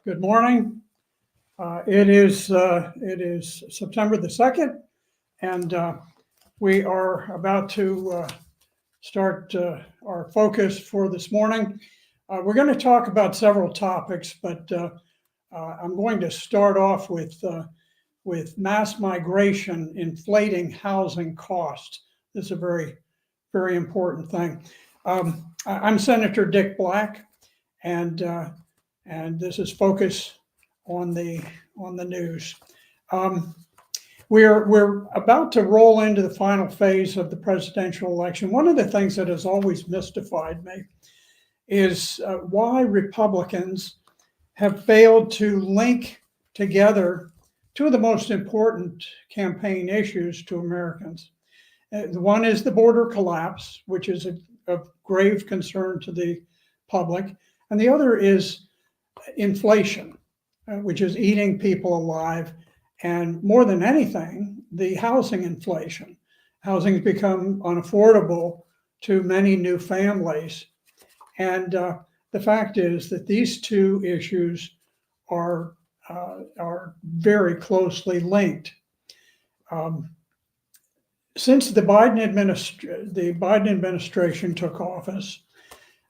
Good morning. It is September the 2nd, and we are about to start our focus for this morning. We're going to talk about several topics, but I'm going to start off with mass migration inflating housing costs. This is a very, very important thing. I'm Senator Dick Black, and this is Focus on the news. We're about to roll into the final phase of the presidential election. One of the things that has always mystified me is why Republicans have failed to link together two of the most important campaign issues to Americans. One is the border collapse, which is a grave concern to the public, and the other is inflation, which is eating people alive, and more than anything, the housing inflation. Housing has become unaffordable to many new families, and the fact is that these two issues are very closely linked. Since the Biden administration took office,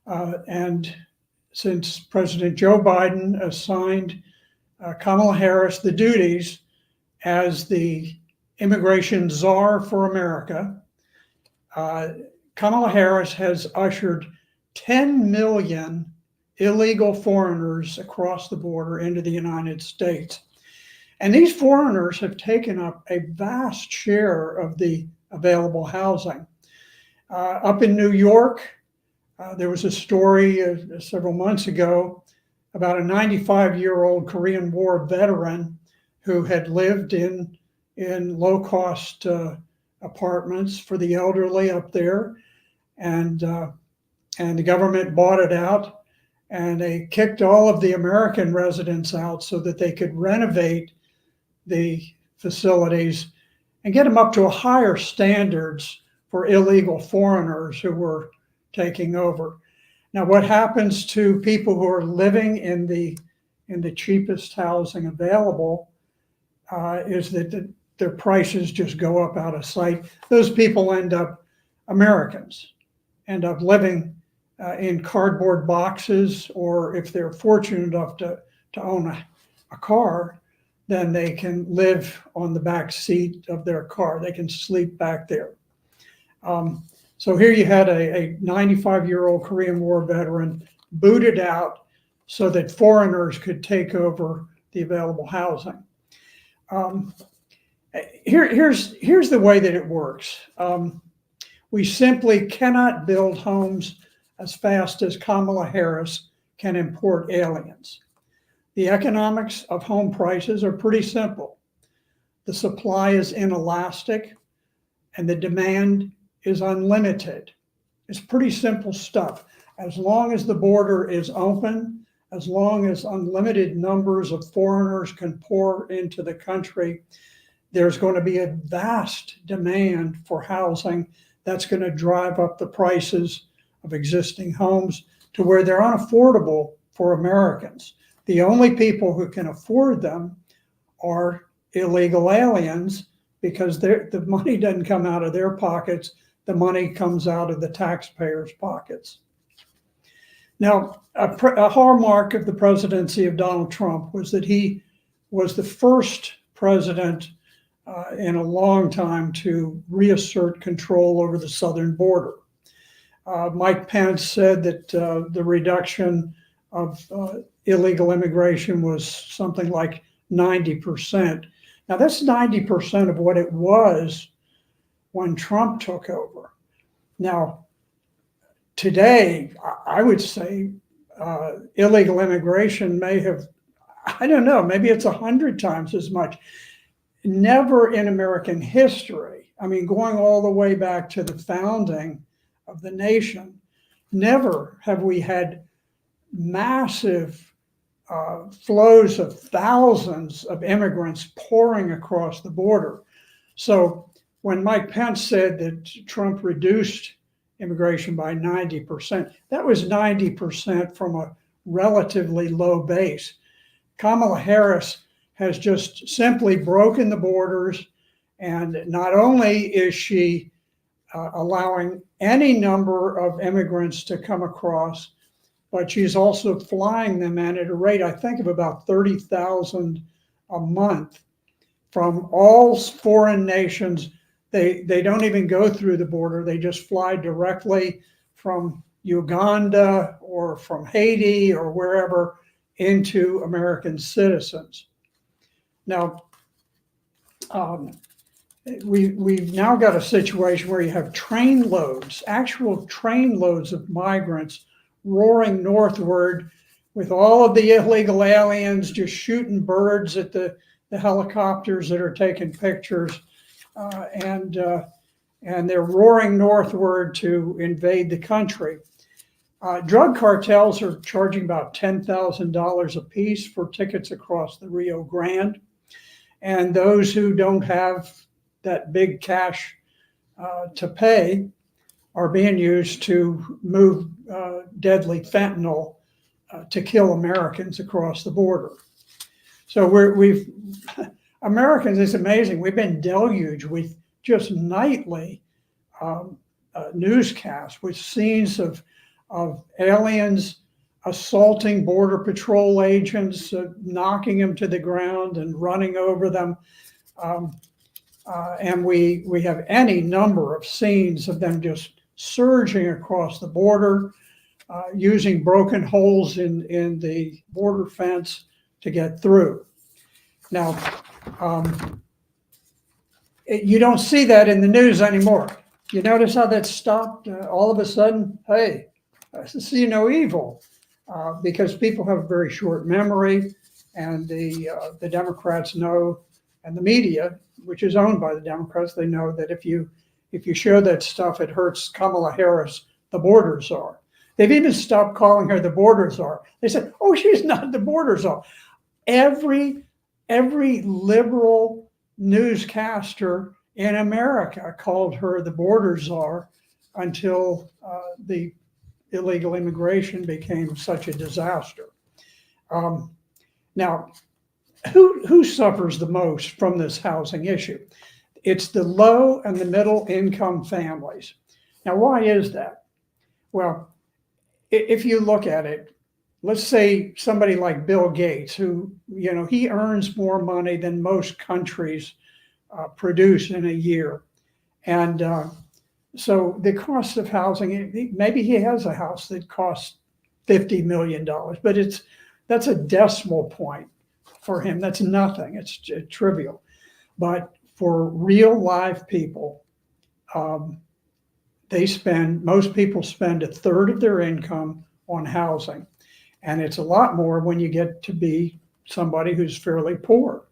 and since President Joe Biden assigned Kamala Harris the duties as the immigration czar for America, Kamala Harris has ushered 10 million illegal foreigners across the border into the United States. And these foreigners have taken up a vast share of the available housing. Up in New York, there was a story several months ago about a 95-year-old Korean War veteran who had lived in low-cost apartments for the elderly up there, and the government bought it out, and they kicked all of the American residents out so that they could renovate the facilities and get them up to a higher standards for illegal foreigners who were taking over. Now, what happens to people who are living in the cheapest housing available is that their prices just go up out of sight. Those people Americans end up living in cardboard boxes, or if they're fortunate enough to own a car, then they can live on the back seat of their car. They can sleep back there. So here you had a 95-year-old Korean War veteran booted out so that foreigners could take over the available housing. Here's the way that it works. We simply cannot build homes as fast as Kamala Harris can import aliens. The economics of home prices are pretty simple. The supply is inelastic and the demand is unlimited. It's pretty simple stuff. As long as the border is open, as long as unlimited numbers of foreigners can pour into the country, there's going to be a vast demand for housing that's going to drive up the prices of existing homes to where they're unaffordable for Americans. The only people who can afford them are illegal aliens, because the money doesn't come out of their pockets. The money comes out of the taxpayers' pockets. Now, a hallmark of the presidency of Donald Trump was that he was the first president in a long time to reassert control over the southern border. Mike Pence said that the reduction of illegal immigration was something like 90%. Now, that's 90% of what it was when Trump took over. Now, today, I would say illegal immigration may have, I don't know, maybe it's 100 times as much. Never in American history, I mean, going all the way back to the founding of the nation, never have we had massive flows of thousands of immigrants pouring across the border. So when Mike Pence said that Trump reduced immigration by 90%, that was 90% from a relatively low base. Kamala Harris has just simply broken the borders. And not only is she allowing any number of immigrants to come across, but she's also flying them in at a rate, I think, of about 30,000 a month from all foreign nations. They don't even go through the border. They just fly directly from Uganda or from Haiti or wherever into American citizens. Now, we've now got a situation where you have train loads, actual train loads of migrants roaring northward with all of the illegal aliens just shooting birds at the helicopters that are taking pictures. And they're roaring northward to invade the country. Drug cartels are charging about $10,000 a piece for tickets across the Rio Grande. And those who don't have that big cash to pay are being used to move deadly fentanyl to kill Americans across the border. So we've Americans, it's amazing. We've been deluged with just nightly newscasts with scenes of aliens assaulting Border Patrol agents, knocking them to the ground and running over them. And we have any number of scenes of them just surging across the border, using broken holes in the border fence to get through. Now, you don't see that in the news anymore. You notice how that stopped all of a sudden? Hey, I see no evil, because people have a very short memory, and the Democrats know, and the media, which is owned by the Democrats, they know that if you show that stuff, it hurts Kamala Harris, the border czar. They've even stopped calling her the border czar. They said, "Oh, she's not the border czar." Every liberal newscaster in America called her the border czar until the illegal immigration became such a disaster. Now, who suffers the most from this housing issue? It's the low and the middle income families. Now, why is that? Well, if you look at it, let's say somebody like Bill Gates, who, he earns more money than most countries produce in a year. And so the cost of housing, maybe he has a house that costs $50 million, but that's a decimal point for him. That's nothing. It's trivial. But for real live people, most people spend a third of their income on housing. And it's a lot more when you get to be somebody who's fairly poor.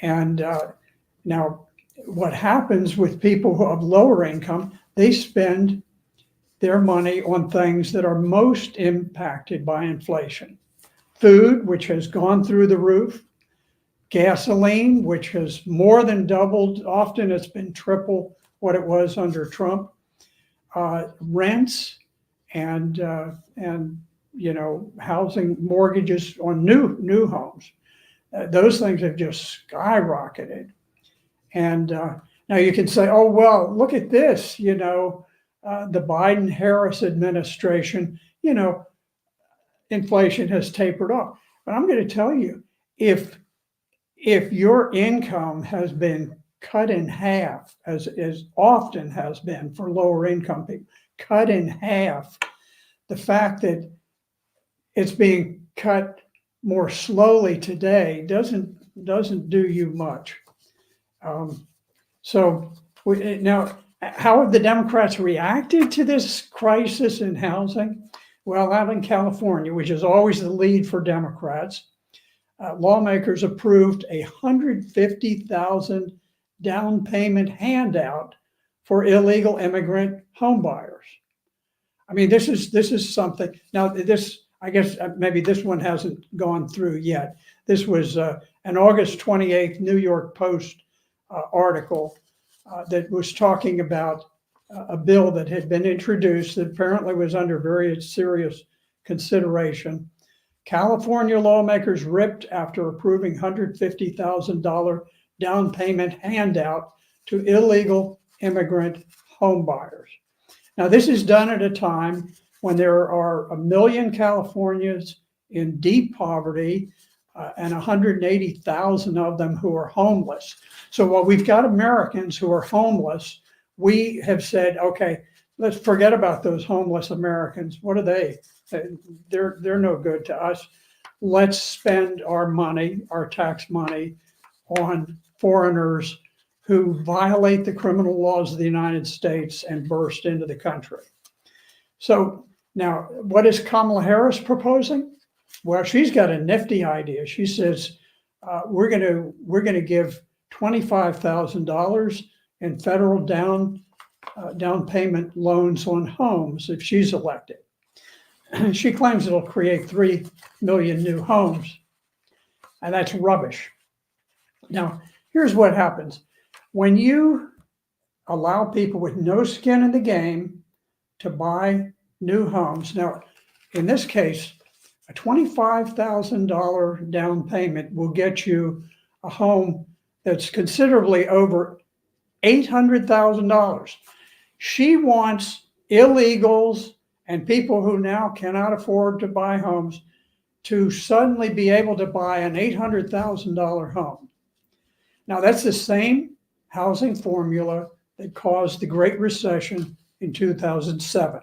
Now, what happens with people who have lower income, they spend their money on things that are most impacted by inflation. Food, which has gone through the roof. Gasoline, which has more than doubled. Often it's been triple what it was under Trump. Rents and housing mortgages on new homes. Those things have just skyrocketed. And now you can say, oh, well, look at this, the Biden-Harris administration, inflation has tapered off. But I'm going to tell you, if your income has been cut in half, as often has been for lower income people, cut in half, the fact that it's being cut more slowly today doesn't do you much. Now, how have the Democrats reacted to this crisis in housing? Well, out in California, which is always the lead for Democrats, lawmakers approved a $150,000 down payment handout for illegal immigrant homebuyers. I mean, this is something. Now, I guess maybe this one hasn't gone through yet. This was an August 28th New York Post article that was talking about a bill that had been introduced that apparently was under very serious consideration California lawmakers ripped after approving $150,000 down payment handout to illegal immigrant homebuyers. Now, this is done at a time when there are 1 million Californians in deep poverty and 180,000 of them who are homeless. So while we've got Americans who are homeless, we have said, okay, let's forget about those homeless Americans. What are they? They're no good to us. Let's spend our money, our tax money, on foreigners who violate the criminal laws of the United States and burst into the country. So now, what is Kamala Harris proposing? Well, she's got a nifty idea. She says we're going to give $25,000 in federal down payment loans on homes if she's elected. She claims it'll create 3 million new homes, and that's rubbish. Now, here's what happens. When you allow people with no skin in the game to buy new homes, now, in this case, a $25,000 down payment will get you a home that's considerably over $800,000. She wants illegals and people who now cannot afford to buy homes to suddenly be able to buy an $800,000 home. Now, that's the same housing formula that caused the Great Recession in 2007.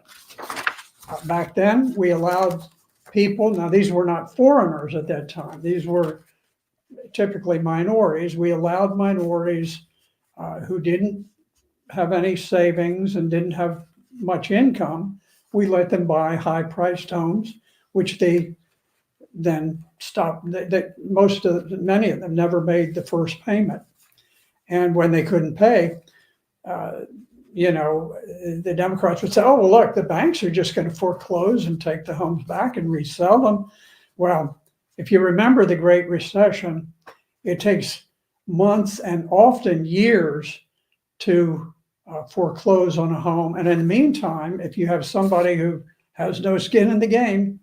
Back then, we allowed people, now these were not foreigners at that time, these were typically minorities. We allowed minorities who didn't have any savings and didn't have much income, we let them buy high-priced homes, which they then stopped. Many of them never made the first payment. And when they couldn't pay, the Democrats would say, oh, well, look, the banks are just going to foreclose and take the homes back and resell them. Well, if you remember the Great Recession, it takes months and often years to foreclose on a home. And in the meantime, if you have somebody who has no skin in the game,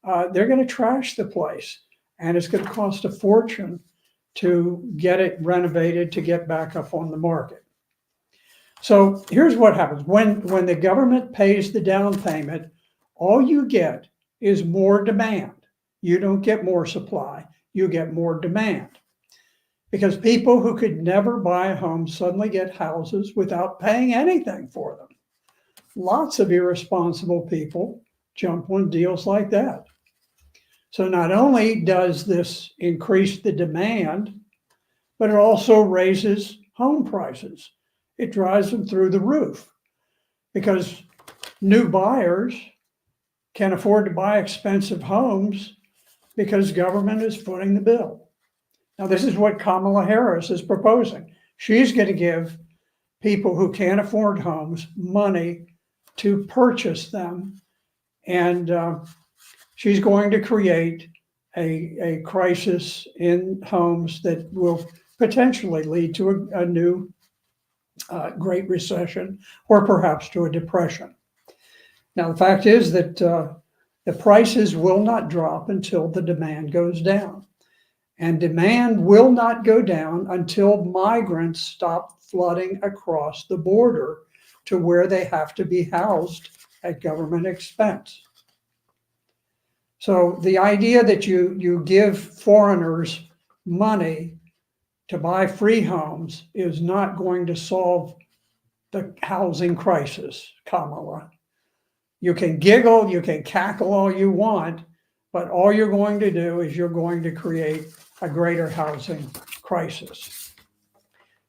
they're going to trash the place. And it's going to cost a fortune to get it renovated, to get back up on the market. So here's what happens. When the government pays the down payment, all you get is more demand. You don't get more supply, you get more demand. Because people who could never buy a home suddenly get houses without paying anything for them. Lots of irresponsible people jump on deals like that. So not only does this increase the demand, but it also raises home prices. It drives them through the roof because new buyers can afford to buy expensive homes because government is footing the bill. Now, this is what Kamala Harris is proposing. She's going to give people who can't afford homes money to purchase them. And she's going to create a crisis in homes that will potentially lead to a new Great Recession or perhaps to a depression. Now, the fact is that the prices will not drop until the demand goes down. And demand will not go down until migrants stop flooding across the border to where they have to be housed at government expense. So the idea that you give foreigners money to buy free homes is not going to solve the housing crisis, Kamala. You can giggle, you can cackle all you want, but all you're going to do is you're going to create a greater housing crisis.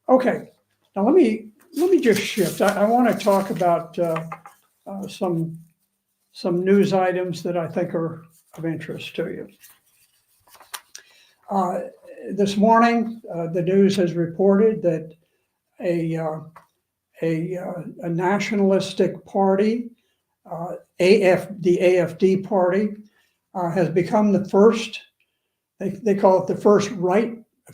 Okay, now let me just shift. I want to talk about some news items that I think are of interest to you. This morning, the news has reported that a nationalistic party, the AfD party, has become the first. They call it the first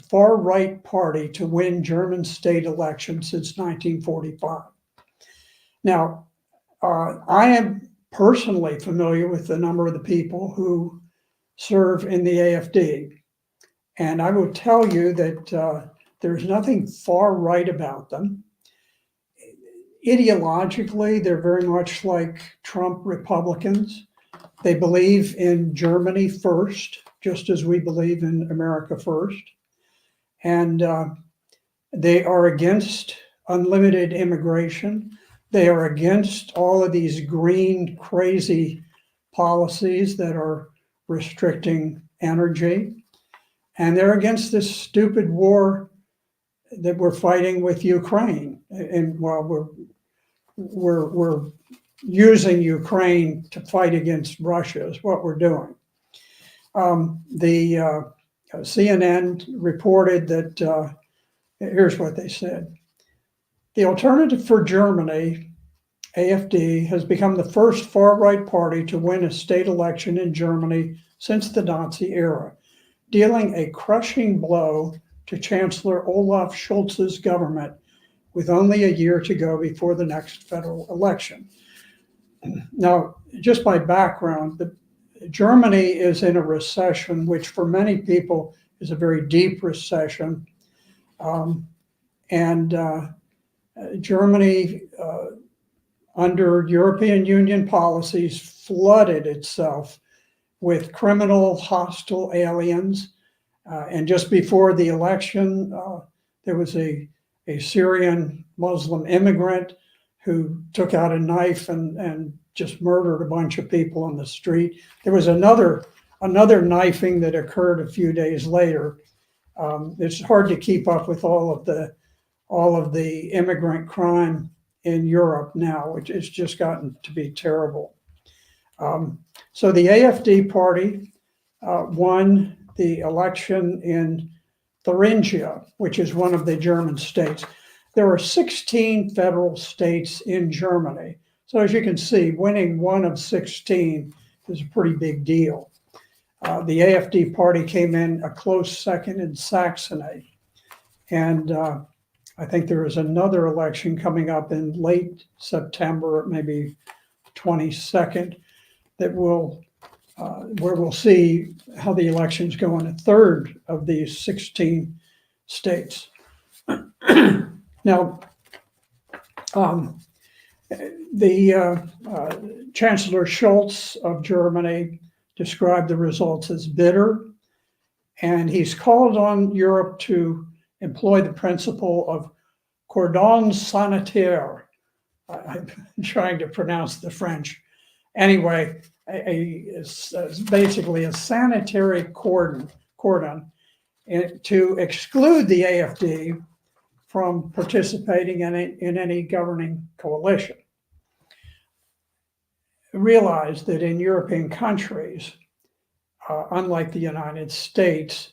far right party to win German state elections since 1945. Now, I am personally familiar with a number of the people who serve in the AfD. And I will tell you that there's nothing far right about them. Ideologically, they're very much like Trump Republicans. They believe in Germany first, just as we believe in America first. And they are against unlimited immigration. They are against all of these green, crazy policies that are restricting energy. And they're against this stupid war that we're fighting with Ukraine. And while we're using Ukraine to fight against Russia is what we're doing. The CNN reported that, here's what they said. The Alternative for Germany, AfD, has become the first far-right party to win a state election in Germany since the Nazi era, dealing a crushing blow to Chancellor Olaf Scholz's government with only a year to go before the next federal election. Now, just by background, Germany is in a recession, which for many people is a very deep recession. Germany, under European Union policies, flooded itself with criminal, hostile aliens. And just before the election, there was a Syrian Muslim immigrant who took out a knife and just murdered a bunch of people on the street. There was another knifing that occurred a few days later. It's hard to keep up with all of the immigrant crime in Europe now, which has just gotten to be terrible. So the AfD party won the election in Thuringia, which is one of the German states. There are 16 federal states in Germany. So as you can see, winning one of 16 is a pretty big deal. The AfD party came in a close second in Saxony. And I think there is another election coming up in late September, maybe 22nd, that will where we'll see how the elections go in a third of these 16 states. Now, Chancellor Scholz of Germany described the results as bitter, and he's called on Europe to employ the principle of cordon sanitaire. I'm trying to pronounce the French. Anyway, basically a sanitary cordon to exclude the AfD from participating in any governing coalition. Realize that in European countries, unlike the United States,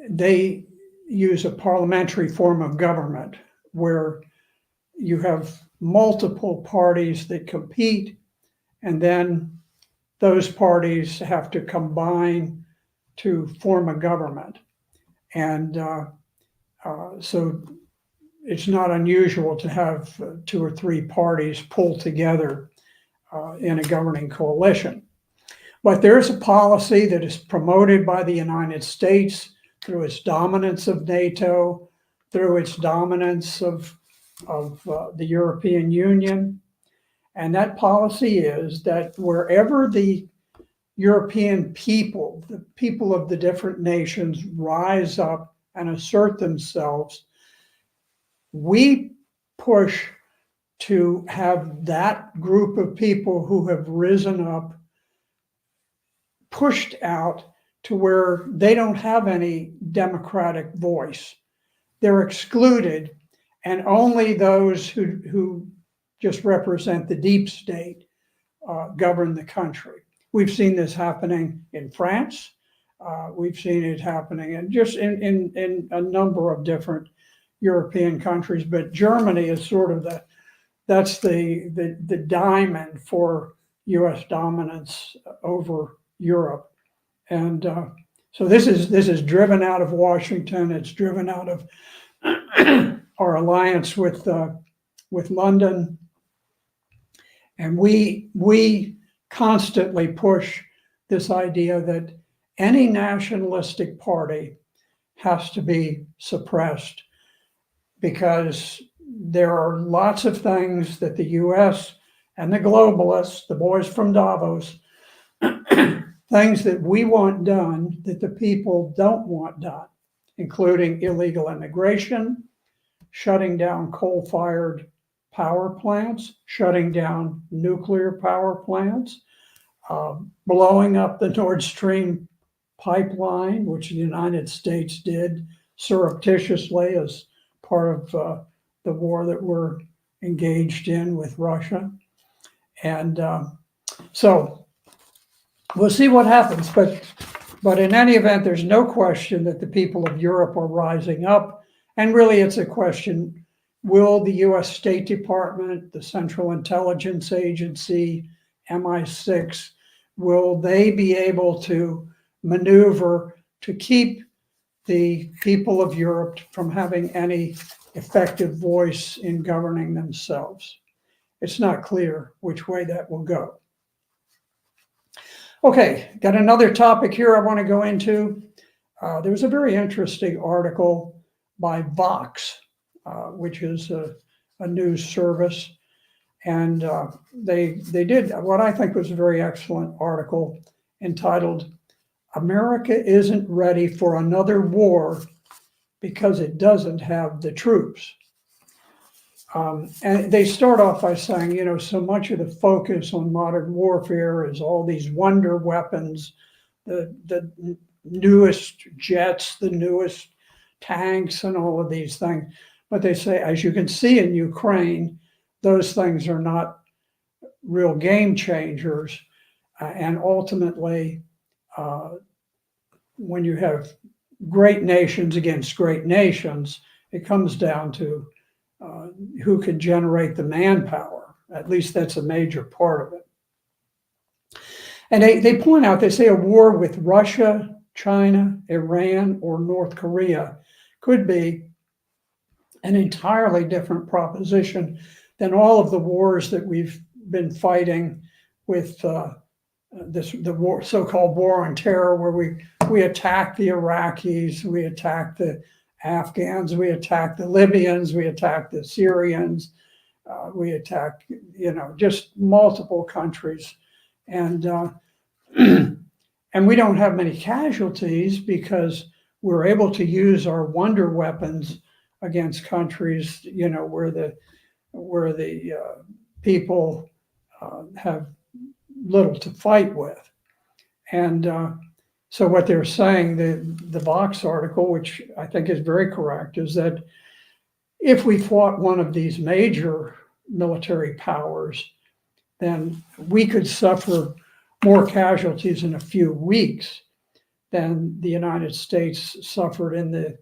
they use a parliamentary form of government where you have multiple parties that compete, and then those parties have to combine to form a government. And so it's not unusual to have two or three parties pull together in a governing coalition. But there's a policy that is promoted by the United States through its dominance of NATO, through its dominance of the European Union. And that policy is that wherever the European people, the people of the different nations, rise up and assert themselves, we push to have that group of people who have risen up pushed out to where they don't have any democratic voice. They're excluded, and only those who just represent the deep state govern the country. We've seen this happening in France. We've seen it happening in a number of different European countries, but Germany is sort of the diamond for U.S. dominance over Europe. And so this is driven out of Washington. It's driven out of our alliance with London. And we constantly push this idea that any nationalistic party has to be suppressed because there are lots of things that the US and the globalists, the boys from Davos, things that we want done that the people don't want done, including illegal immigration, shutting down coal-fired power plants, shutting down nuclear power plants, blowing up the Nord Stream pipeline, which the United States did surreptitiously as part of the war that we're engaged in with Russia. And so we'll see what happens. But in any event, there's no question that the people of Europe are rising up. And really, it's a question, will the US State Department, the Central Intelligence Agency, MI6, will they be able to maneuver to keep the people of Europe from having any effective voice in governing themselves? It's not clear which way that will go. Okay, got another topic here I want to go into. There was a very interesting article by Vox, which is a news service. And they did what I think was a very excellent article entitled, "America Isn't Ready for Another War Because It Doesn't Have the Troops." And they start off by saying, you know, so much of the focus on modern warfare is all these wonder weapons, the newest jets, the newest tanks, and all of these things. But they say, as you can see in Ukraine, those things are not real game changers. And ultimately, when you have great nations against great nations, it comes down to who can generate the manpower. At least that's a major part of it. And they point out, they say a war with Russia, China, Iran, or North Korea could be an entirely different proposition than all of the wars that we've been fighting with the war, so-called war on terror, where we attack the Iraqis, we attack the Afghans, we attack the Libyans, we attack the Syrians, we attack, you know, just multiple countries, and and we don't have many casualties because we're able to use our wonder weapons against countries, you know, where the people have little to fight with. And so what they're saying, the Vox article, which I think is very correct, is that if we fought one of these major military powers, then we could suffer more casualties in a few weeks than the United States suffered in the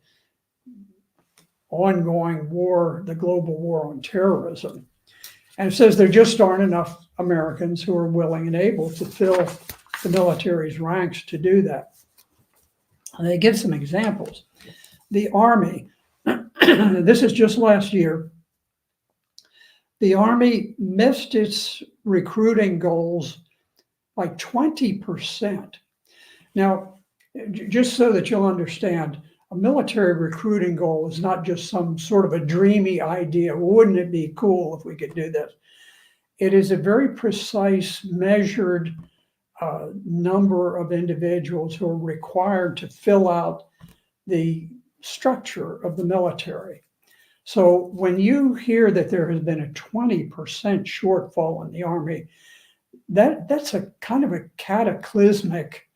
ongoing war, the global war on terrorism. And it says there just aren't enough Americans who are willing and able to fill the military's ranks to do that. And they give some examples. The Army, this is just last year, the Army missed its recruiting goals by 20%. Now, just so that you'll understand, a military recruiting goal is not just some sort of a dreamy idea. Wouldn't it be cool if we could do this? It is a very precise, measured number of individuals who are required to fill out the structure of the military. So when you hear that there has been a 20% shortfall in the Army, that's a kind of a cataclysmic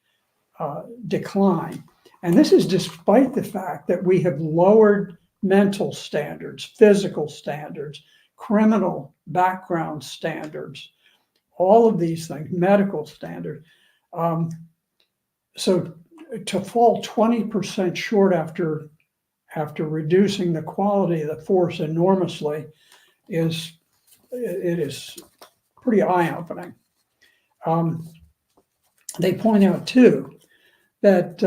decline. And this is despite the fact that we have lowered mental standards, physical standards, criminal background standards, all of these things, medical standards. So to fall 20% short after reducing the quality of the force enormously is pretty eye-opening. They point out too that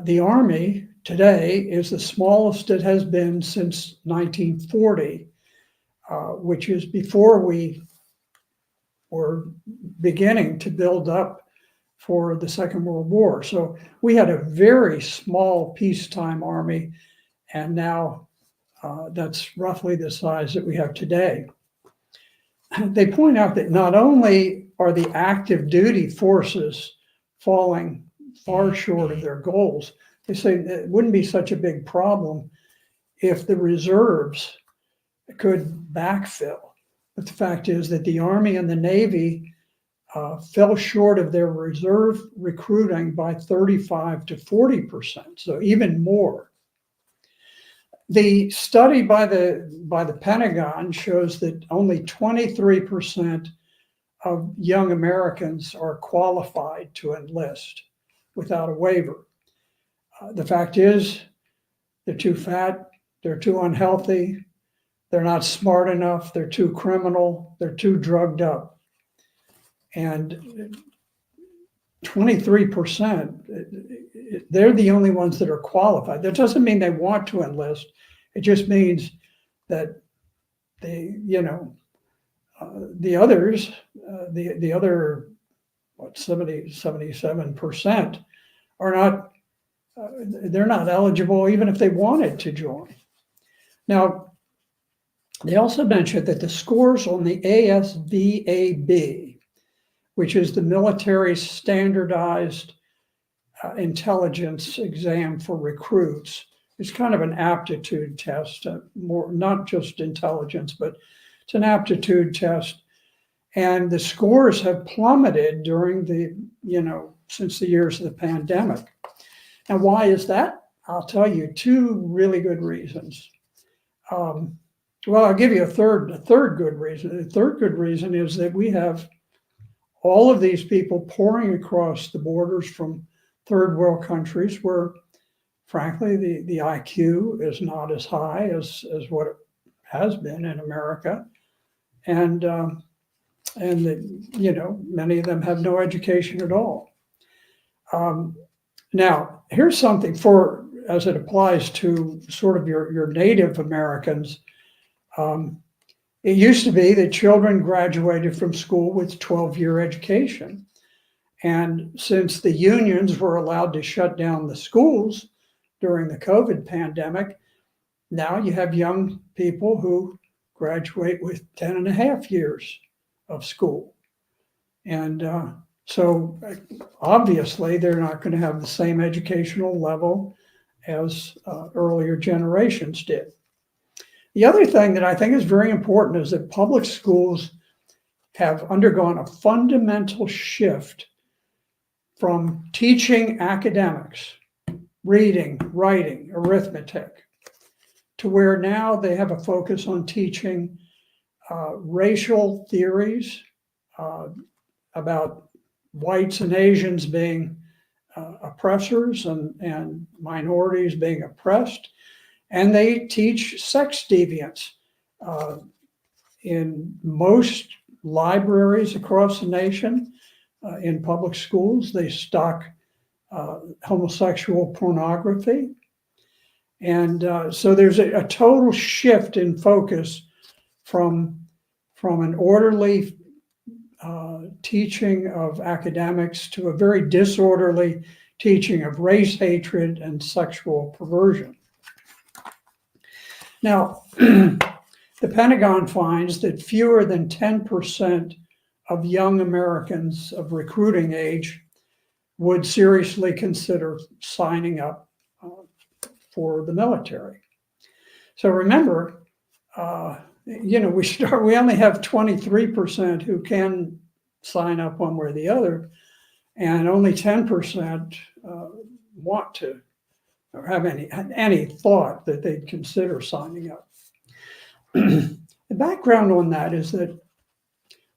the Army today is the smallest it has been since 1940, which is before we were beginning to build up for the Second World War. So we had a very small peacetime army, and now that's roughly the size that we have today. They point out that not only are the active duty forces falling far short of their goals, they say it wouldn't be such a big problem if the reserves could backfill. But the fact is that the Army and the Navy fell short of their reserve recruiting by 35 to 40%, so even more. The study by the Pentagon shows that only 23% of young Americans are qualified to enlist without a waiver. The fact is, they're too fat, they're too unhealthy, they're not smart enough, they're too criminal, they're too drugged up. And 23%, they're the only ones that are qualified. That doesn't mean they want to enlist. It just means that the others, the other 77% are not, they're not eligible even if they wanted to join. Now, they also mentioned that the scores on the ASVAB, which is the military standardized intelligence exam for recruits, is kind of an aptitude test, more not just intelligence, but it's an aptitude test. And the scores have plummeted during since the years of the pandemic. And why is that? I'll tell you two really good reasons. Well, I'll give you a third good reason. The third good reason is that we have all of these people pouring across the borders from third world countries where, frankly, the IQ is not as high as what it has been in America. And many of them have no education at all. Now, here's something as it applies to sort of your Native Americans. It used to be that children graduated from school with 12-year education. And since the unions were allowed to shut down the schools during the COVID pandemic, now you have young people who graduate with 10 and a half years of school. And so obviously they're not going to have the same educational level as earlier generations did. The other thing that I think is very important is that public schools have undergone a fundamental shift from teaching academics, reading, writing, arithmetic, to where now they have a focus on teaching racial theories about whites and Asians being oppressors and minorities being oppressed. And they teach sex deviance. In most libraries across the nation, in public schools, they stock homosexual pornography. And so there's a total shift in focus from an orderly teaching of academics to a very disorderly teaching of race hatred and sexual perversion. Now, the Pentagon finds that fewer than 10% of young Americans of recruiting age would seriously consider signing up for the military. So remember, we only have 23% who can sign up one way or the other, and only 10% want to or have any thought that they'd consider signing up. The background on that is that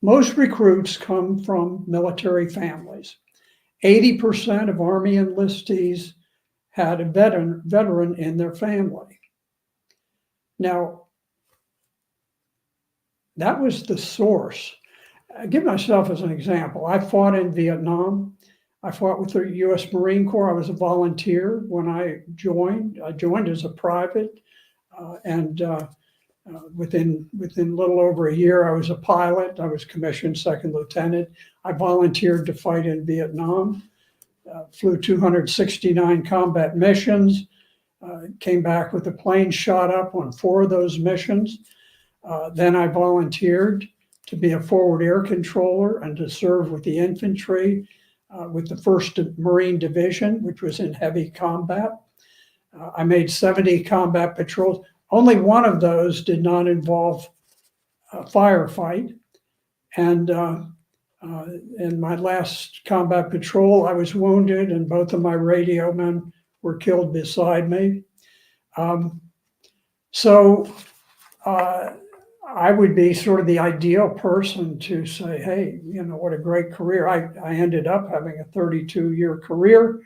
most recruits come from military families. 80% of Army enlistees had a veteran in their family. Now, that was the source. I give myself as an example. I fought in Vietnam. I fought with the U.S. Marine Corps. I was a volunteer when I joined. I joined as a private, and Within a little over a year, I was a pilot. I was commissioned second lieutenant. I volunteered to fight in Vietnam, flew 269 combat missions, came back with the plane shot up on 4 of those missions. Then I volunteered to be a forward air controller and to serve with the infantry with the 1st Marine Division, which was in heavy combat. I made 70 combat patrols. Only one of those did not involve a firefight. And in my last combat patrol, I was wounded and both of my radio men were killed beside me. So I would be sort of the ideal person to say, hey, what a great career. I ended up having a 32-year career.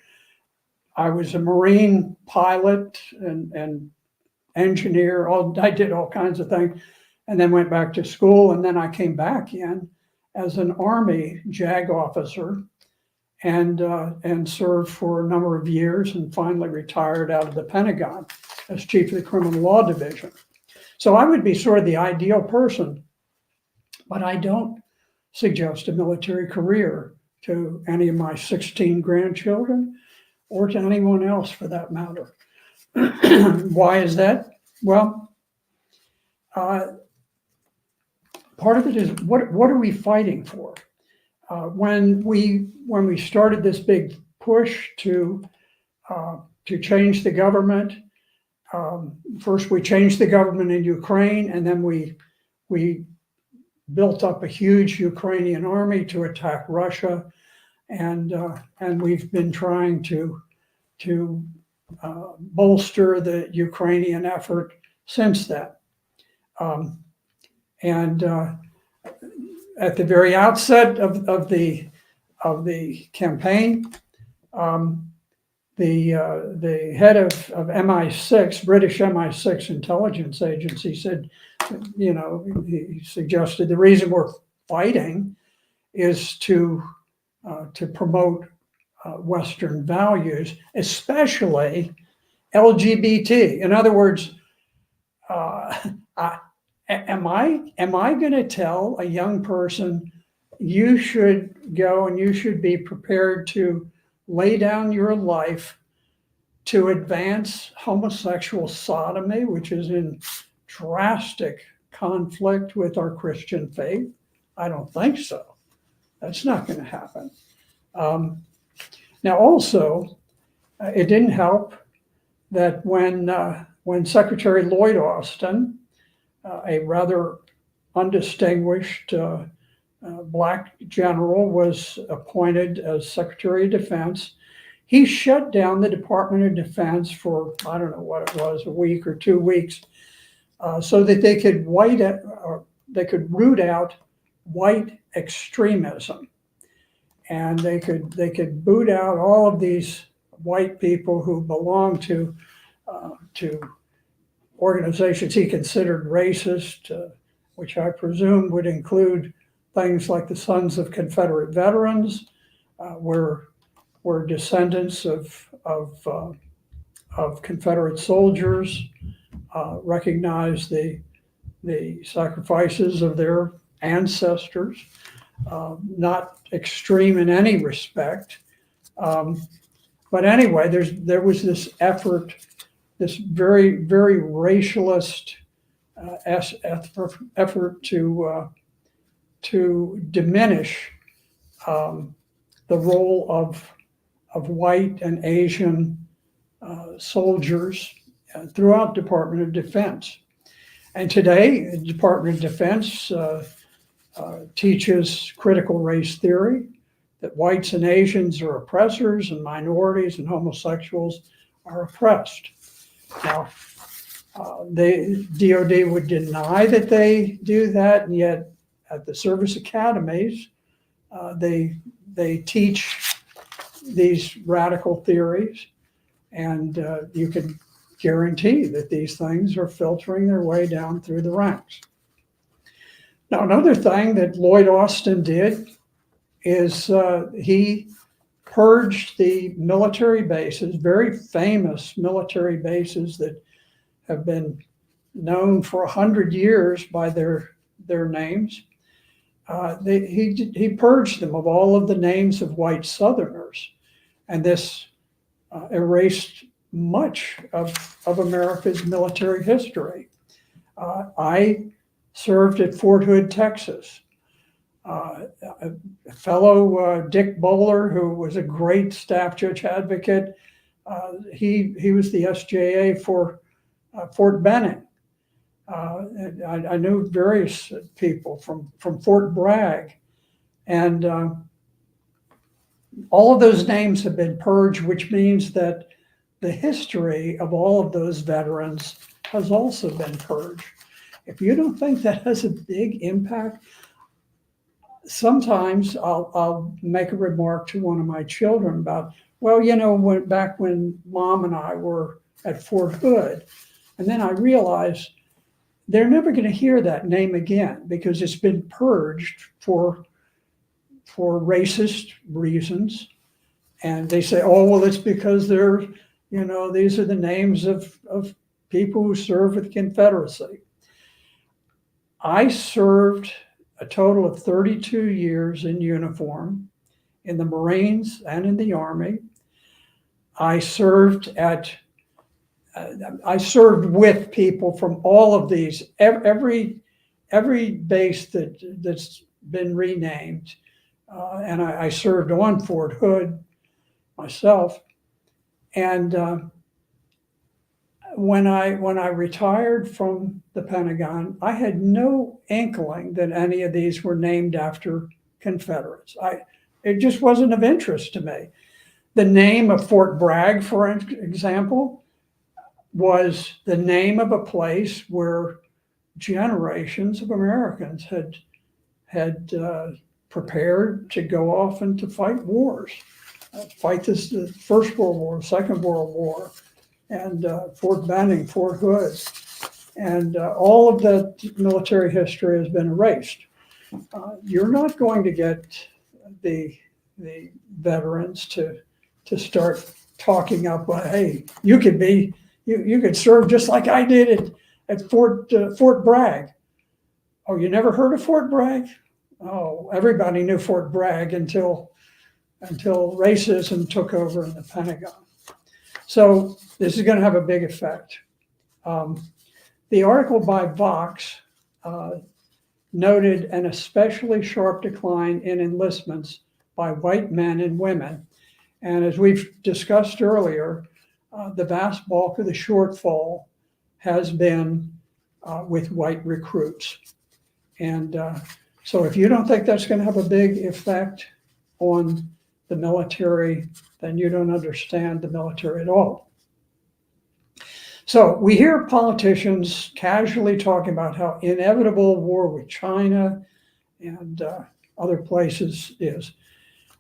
I was a Marine pilot and engineer. I did all kinds of things, and then went back to school. And then I came back in as an Army JAG officer and served for a number of years and finally retired out of the Pentagon as chief of the Criminal Law Division. So I would be sort of the ideal person, but I don't suggest a military career to any of my 16 grandchildren or to anyone else for that matter. Why is that? Well, part of it is what are we fighting for? When we started this big push to change the government, first we changed the government in Ukraine, and then we built up a huge Ukrainian army to attack Russia, and we've been trying to bolster the Ukrainian effort since then. At the very outset of the campaign, the head of MI6, British MI6 intelligence agency, said, he suggested the reason we're fighting is to promote Western values, especially LGBT. In other words, am I going to tell a young person you should go and you should be prepared to lay down your life to advance homosexual sodomy, which is in drastic conflict with our Christian faith? I don't think so. That's not going to happen. Now, also, it didn't help that when Secretary Lloyd Austin, a rather undistinguished Black general, was appointed as Secretary of Defense, he shut down the Department of Defense for, I don't know what it was, a week or 2 weeks, so that they could root out white extremism, and they could boot out all of these white people who belong to organizations he considered racist, which I presume would include things like the Sons of Confederate Veterans, were descendants of Confederate soldiers, recognize the sacrifices of their ancestors, not extreme in any respect. But anyway, there was this effort, this very, very racialist effort to diminish the role of white and Asian soldiers throughout Department of Defense. And today, the Department of Defense teaches critical race theory, that whites and Asians are oppressors and minorities and homosexuals are oppressed. Now, the DOD would deny that they do that, and yet at the service academies, they teach these radical theories, and you can guarantee that these things are filtering their way down through the ranks. Now, another thing that Lloyd Austin did is he purged the military bases, very famous military bases that have been known for 100 years by their names. He purged them of all of the names of white Southerners, and this erased much of America's military history. I served at Fort Hood, Texas. A fellow Dick Bowler, who was a great staff judge advocate, he was the SJA for Fort Benning. I knew various people from Fort Bragg, and all of those names have been purged, which means that the history of all of those veterans has also been purged. If you don't think that has a big impact, sometimes I'll make a remark to one of my children about, well, back when Mom and I were at Fort Hood, and then I realized they're never going to hear that name again because it's been purged for racist reasons. And they say, oh, well, it's because these are the names of people who served with the Confederacy. I served a total of 32 years in uniform in the Marines and in the Army. I served with people from all of these, every base that's been renamed. And I served on Fort Hood myself. And when I retired from the Pentagon, I had no inkling that any of these were named after Confederates. It just wasn't of interest to me. The name of Fort Bragg, for example, was the name of a place where generations of Americans had prepared to go off and to fight wars, fight the First World War, Second World War, and Fort Benning, Fort Hood, and all of that military history has been erased. You're not going to get the veterans to start talking up, hey, you could serve just like I did at Fort Bragg. Oh, you never heard of Fort Bragg? Oh, everybody knew Fort Bragg until racism took over in the Pentagon. So this is going to have a big effect. The article by Vox noted an especially sharp decline in enlistments by white men and women. And as we've discussed earlier, the vast bulk of the shortfall has been with white recruits. And so if you don't think that's going to have a big effect on the military, then you don't understand the military at all. So we hear politicians casually talking about how inevitable war with China and other places is.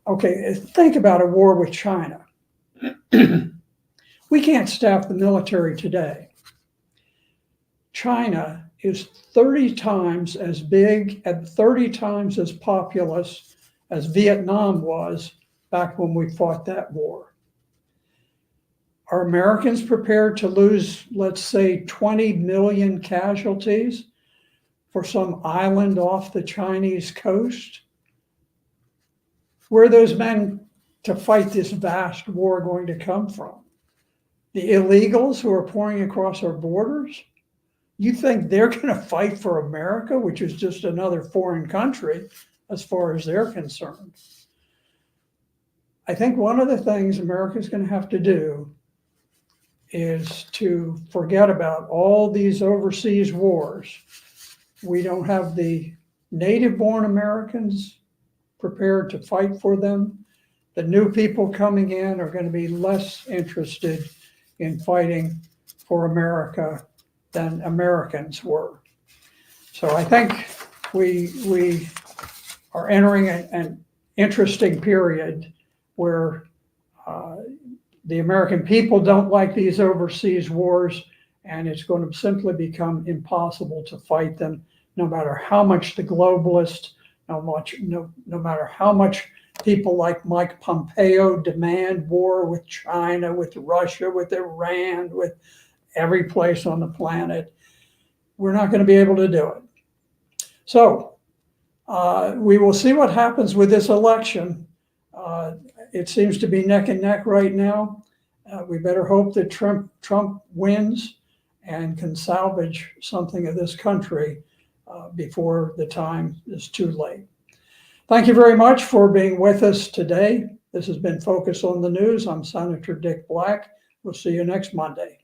Okay, think about a war with China. We can't staff the military today. China is 30 times as big and 30 times as populous as Vietnam was back when we fought that war. Are Americans prepared to lose, let's say, 20 million casualties for some island off the Chinese coast? Where are those men to fight this vast war going to come from? The illegals who are pouring across our borders? You think they're going to fight for America, which is just another foreign country as far as they're concerned? I think one of the things America's going to have to do is to forget about all these overseas wars. We don't have the native-born Americans prepared to fight for them. The new people coming in are going to be less interested in fighting for America than Americans were. So I think we are entering an interesting period where the American people don't like these overseas wars, and it's going to simply become impossible to fight them, no matter how much the globalists, no matter how much people like Mike Pompeo demand war with China, with Russia, with Iran, with every place on the planet. we're not going to be able to do it. So we will see what happens with this election. It seems to be neck and neck right now. We better hope that Trump wins and can salvage something of this country before the time is too late. Thank you very much for being with us today. This has been Focus on the News. I'm Senator Dick Black. We'll see you next Monday.